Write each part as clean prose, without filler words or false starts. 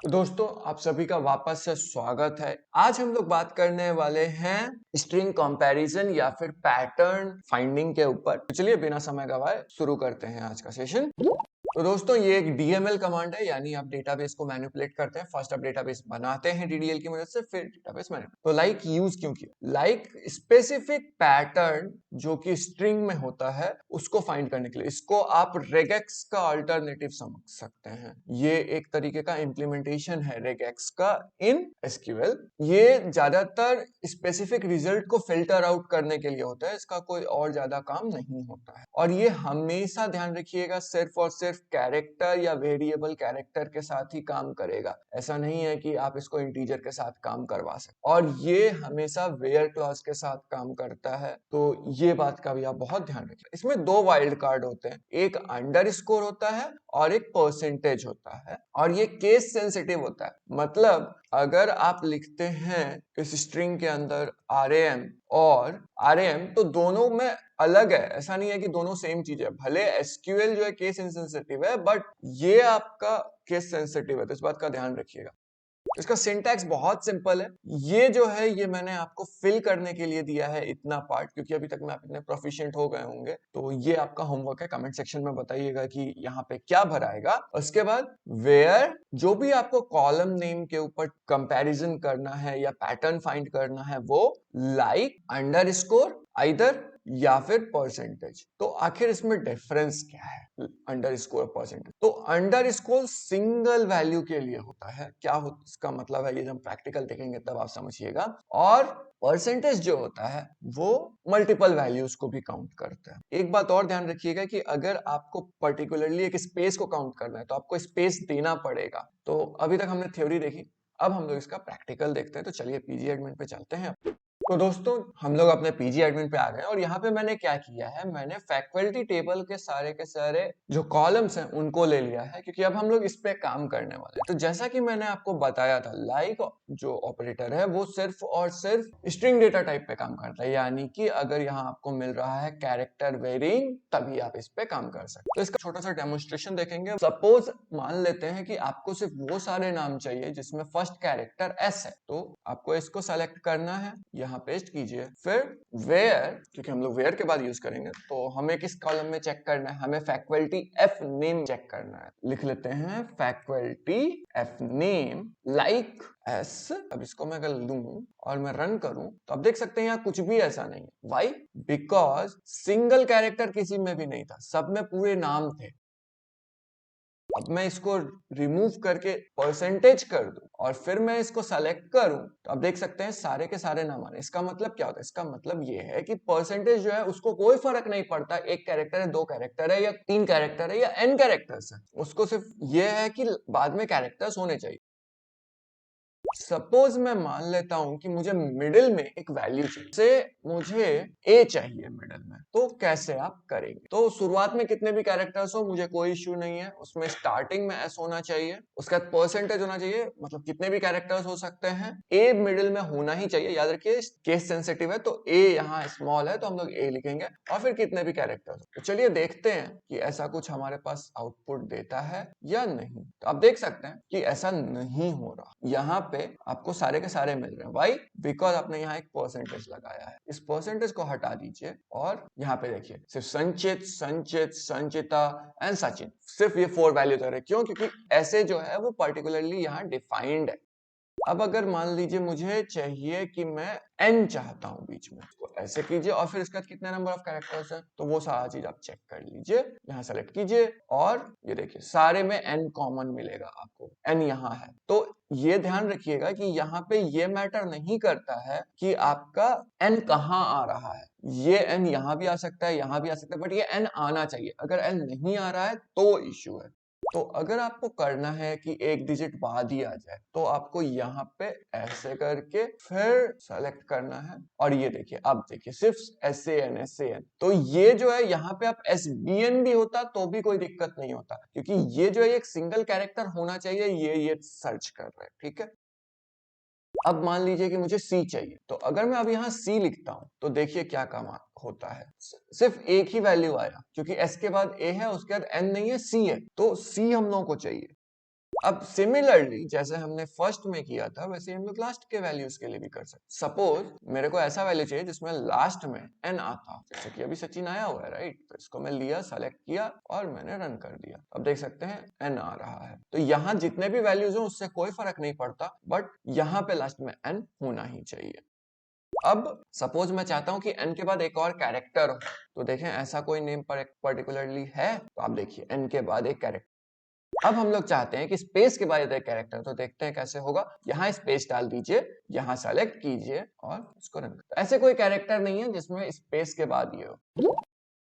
दोस्तों आप सभी का वापस से स्वागत है। आज हम लोग बात करने वाले हैं स्ट्रिंग कंपैरिजन या फिर पैटर्न फाइंडिंग के ऊपर। तो चलिए बिना समय गवाए शुरू करते हैं आज का सेशन। तो दोस्तों ये एक डीएमएल कमांड है, यानी आप डेटाबेस को मैनिपुलेट करते हैं। फर्स्ट आप डेटाबेस बनाते हैं डीडीएल की मदद से, फिर डेटाबेस मैनिपुलेट। तो लाइक यूज क्यों किया? लाइक स्पेसिफिक पैटर्न जो कि स्ट्रिंग में होता है उसको फाइंड करने के लिए। इसको आप रेगेक्स का अल्टरनेटिव समझ सकते हैं। ये एक तरीके का इम्प्लीमेंटेशन है रेगेक्स का इन एसक्यूएल। ये ज्यादातर स्पेसिफिक रिजल्ट को फिल्टर आउट करने के लिए होता है, इसका कोई और ज्यादा काम नहीं होता है। और ये हमेशा ध्यान रखिएगा सिर्फ और सिर्फ कैरेक्टर या वेरिएबल कैरेक्टर के साथ ही काम करेगा। ऐसा नहीं है कि आप इसको इंटीजर के साथ काम करवा सकते। और ये हमेशा वेयर क्लॉज के साथ काम करता है, तो ये बात का भी आप बहुत ध्यान रखिए। इसमें दो वाइल्ड कार्ड होते हैं, एक अंडरस्कोर होता है और एक परसेंटेज होता है। और ये केस सेंसिटिव होता है। मतलब अगर आप लिखते हैं इस स्ट्रिंग के अंदर RAM और RAM, तो दोनों में अलग है। ऐसा नहीं है कि दोनों सेम चीज है। भले एसक्यूएल जो है केस इनसेंसिटिव है, बट ये आपका केस सेंसिटिव है, तो इस बात का ध्यान रखिएगा। इसका सिंटैक्स बहुत सिंपल है। ये जो है ये मैंने आपको फिल करने के लिए दिया है इतना पार्ट, क्योंकि अभी तक में आप इतने प्रोफिशिएंट हो गए होंगे। तो ये आपका होमवर्क है, कमेंट सेक्शन में बताइएगा कि यहाँ पे क्या भराएगा। उसके बाद वेयर जो भी आपको कॉलम नेम के ऊपर कंपैरिजन करना है या पैटर्न फाइंड करना है, वो लाइक अंडरस्कोर आइदर या फिर परसेंटेज। तो आखिर इसमें डिफरेंस क्या है अंडरस्कोर परसेंटेज? तो अंडरस्कोर सिंगल वैल्यू के लिए होता है। क्या इसका मतलब है, ये जब प्रैक्टिकल देखेंगे तब आप समझिएगा। और परसेंटेज जो होता है वो मल्टीपल वैल्यूज को भी काउंट करता है। एक बात और ध्यान रखिएगा कि अगर आपको पर्टिकुलरली एक स्पेस को काउंट करना है तो आपको स्पेस देना पड़ेगा। तो अभी तक हमने थ्योरी देखी, अब हम लोग इसका प्रैक्टिकल देखते हैं। तो चलिए पीजी एडमिन पे चलते हैं। तो दोस्तों हम लोग अपने पीजी एडमिन पे आ गए और यहाँ पे मैंने क्या किया है, मैंने फैकल्टी टेबल के सारे जो कॉलम्स हैं उनको ले लिया है, क्योंकि अब हम लोग इस पे काम करने वाले हैं। तो जैसा कि मैंने आपको बताया था, लाइक जो ऑपरेटर है वो सिर्फ और सिर्फ स्ट्रिंग डेटा टाइप पे काम करता है, यानी कि अगर यहाँ आपको मिल रहा है कैरेक्टर वेरिंग, तभी आप इस पे काम कर सकते। तो इसका छोटा सा डेमोन्स्ट्रेशन देखेंगे। सपोज मान लेते हैं कि आपको सिर्फ वो सारे नाम चाहिए जिसमें फर्स्ट कैरेक्टर S है, तो आपको इसको सेलेक्ट करना है, यहाँ पेस्ट कीजिए। फिर वेयर, क्योंकि हम लोग वेयर के बाद यूज करेंगे, तो हमें किस कॉलम में चेक करना है? हमें फैकल्टी F नेम चेक करना है। लिख लेते हैं faculty F name like S। अब इसको मैं अगर लूं और मैं रन करूं तो आप देख सकते हैं यहाँ कुछ भी ऐसा नहीं है। वाई? बिकॉज सिंगल कैरेक्टर किसी में भी नहीं था, सब में पूरे नाम थे। अब मैं इसको रिमूव करके परसेंटेज कर दूं और फिर मैं इसको सेलेक्ट करूं, तो आप देख सकते हैं सारे के सारे नाम आ रहे हैं। इसका मतलब क्या होता है? इसका मतलब ये है कि परसेंटेज जो है उसको कोई फर्क नहीं पड़ता एक कैरेक्टर है, दो कैरेक्टर है, या तीन कैरेक्टर है, या n कैरेक्टर्स है। उसको सिर्फ ये है कि बाद में कैरेक्टर्स होने चाहिए। सपोज मैं मान लेता हूं कि मुझे मिडिल में एक वैल्यू चाहिए, से मुझे ए चाहिए मिडिल में, तो कैसे आप करेंगे? तो शुरुआत में कितने भी कैरेक्टर्स हो मुझे कोई इश्यू नहीं है, उसमें स्टार्टिंग में एस होना चाहिए, उसका परसेंटेज होना चाहिए, मतलब कितने भी कैरेक्टर्स हो सकते हैं, ए मिडिल में होना ही चाहिए। याद रखिए केस सेंसिटिव है, तो ए यहाँ स्मॉल है तो हम लोग ए लिखेंगे, और फिर कितने भी कैरेक्टर्स। तो चलिए देखते हैं कि ऐसा कुछ हमारे पास आउटपुट देता है या नहीं। तो आप देख सकते हैं कि ऐसा नहीं हो रहा। यहाँ पे आपको सारे के सारे मिल रहे हैं। वाई? बिकॉज आपने यहाँ एक परसेंटेज लगाया है। इस परसेंटेज को हटा दीजिए और यहाँ पे देखिए सिर्फ संचित, संचित, संचिता एंड सचिन, सिर्फ ये 4 वैल्यू दे रहे हैं। क्यों? क्योंकि ऐसे जो है वो पर्टिकुलरली यहाँ डिफाइंड है। अब अगर मान लीजिए मुझे चाहिए कि मैं n चाहता हूं बीच में, तो ऐसे कीजिए और फिर इसके बाद कितने नंबर ऑफ कैरेक्टर्स है, तो वो सारा चीज आप चेक कर लीजिए। यहाँ सेलेक्ट कीजिए और ये देखिए सारे में n कॉमन मिलेगा आपको, n यहाँ है। तो ये ध्यान रखिएगा कि यहाँ पे ये मैटर नहीं करता है कि आपका n कहाँ आ रहा है। ये n यहाँ भी आ सकता है, यहाँ भी आ सकता है, बट ये n आना चाहिए। अगर n नहीं आ रहा है तो इश्यू है। तो अगर आपको करना है कि एक डिजिट बाद ही आ जाए, तो आपको यहाँ पे ऐसे करके फिर सेलेक्ट करना है, और ये देखिए अब देखिए सिर्फ SAN। तो ये जो है यहाँ पे आप SBN भी होता तो भी कोई दिक्कत नहीं होता, क्योंकि ये जो है एक सिंगल कैरेक्टर होना चाहिए, ये सर्च कर रहे हैं। ठीक है, अब मान लीजिए कि मुझे C चाहिए, तो अगर मैं अब यहाँ C लिखता हूं तो देखिए क्या काम होता है। सिर्फ एक ही वैल्यू आया, क्योंकि S के बाद A है, उसके बाद N नहीं है, C है, तो C हम लोगों को चाहिए। अब सिमिलरली जैसे हमने फर्स्ट में किया था वैसे हम लोग लास्ट के वैल्यूज के लिए भी कर सकते। सपोज मेरे को ऐसा वैल्यू चाहिए जिसमें लास्ट में n आता, जैसे कि अभी सचिन आया हुआ है, राइट? तो इसको मैं लिया, सेलेक्ट किया और मैंने रन कर दिया। अब देख सकते हैं n आ रहा है। तो यहाँ जितने भी वैल्यूज हो उससे कोई फर्क नहीं पड़ता, बट यहाँ पे लास्ट में n होना ही चाहिए। अब सपोज मैं चाहता हूं कि n के बाद एक और कैरेक्टर हो, तो देखें ऐसा कोई नेम पर पर्टिकुलरली है, तो आप देखिए n के बाद एक कैरेक्टर। अब हम लोग चाहते हैं कि स्पेस के बाद एक कैरेक्टर, तो देखते हैं कैसे होगा। यहाँ स्पेस डाल दीजिए, यहाँ सेलेक्ट कीजिए और इसको रन करें। ऐसे कोई कैरेक्टर नहीं है जिसमें स्पेस के बाद ये हो।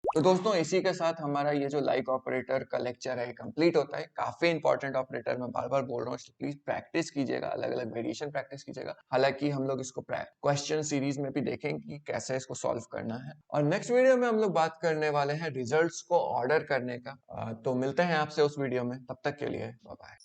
तो दोस्तों इसी के साथ हमारा ये जो लाइक ऑपरेटर का लेक्चर है कंप्लीट होता है। काफी इंपॉर्टेंट ऑपरेटर, मैं बार बार बोल रहा हूँ, प्लीज प्रैक्टिस कीजिएगा, अलग अलग वेरिएशन प्रैक्टिस कीजिएगा। हालांकि हम लोग इसको क्वेश्चन सीरीज में भी देखेंगे कि कैसे इसको सॉल्व करना है। और नेक्स्ट वीडियो में हम लोग बात करने वाले हैं रिजल्ट्स को ऑर्डर करने का। तो मिलते हैं आपसे उस वीडियो में, तब तक के लिए बाय बाय।